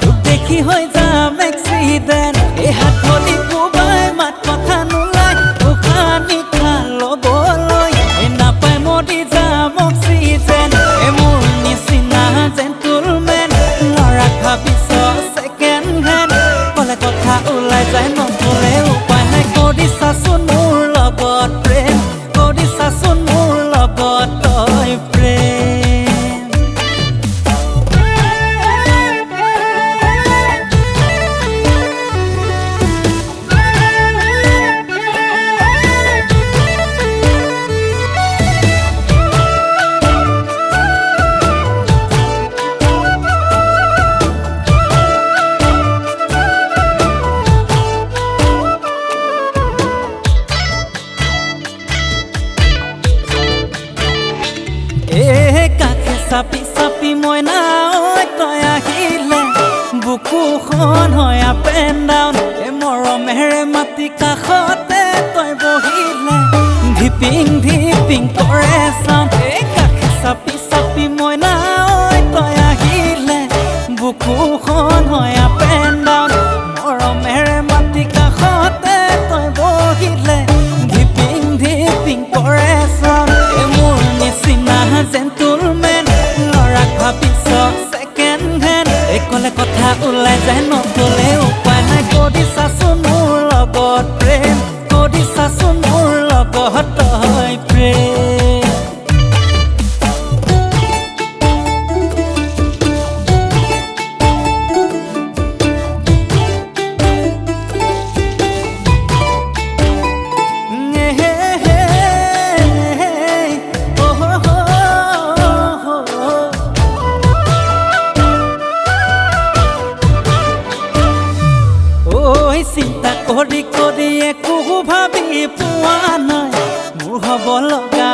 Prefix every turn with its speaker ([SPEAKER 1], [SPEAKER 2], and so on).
[SPEAKER 1] তোক দেখি হৈ যাম এক্সিডেণ্ট এই হাত ভৰি কোবাই মাত কথা নোলাই উশাহ নিশাহ ল'বলৈ নাপাই মৰি যাম অক্সিজেন মোৰ নিচিনা জেণ্টলমেন ল'ৰাক ভাবিছ ছেকেণ্ড হেণ্ড ক'লে কথা ওলাই যায় নক'লে উপায় নাই কৰি চাচোন মোৰ লগত প্ৰেম কৰি চাচোন মোৰ লগত তই প্ৰেম কাষে চাপি চাপি মই নাও তই আহিলে বুকুখন হয় আপ এণ্ড ডাউন মৰমেৰে মাতি কাষতে তই বহিলে ধিপিং ধিপিং কৰে চাউণ্ড কাষে চাপি চাপি মই নাও তই আহিলে বুকুখন হয় আপ এণ্ড ডাউন মৰমেৰে মাতি কাষতে তই বহিলে ধিপিং ধিপিং কৰে চাউণ্ড মোৰ নিচিনা জেণ্টলমেন ল'ৰাক ভাবিছ ছেকেণ্ড হেণ্ড ক'লে কথা ওলাই যায় নক'লে উপায় নাই কৰি চাচোন মোৰ লগত প্ৰেম কৰি চাচোন মোৰ লগত তই প্ৰেম চিন্তা কৰি কৰি একো ভাবি পোৱা নাই মোৰ হ'ব লগা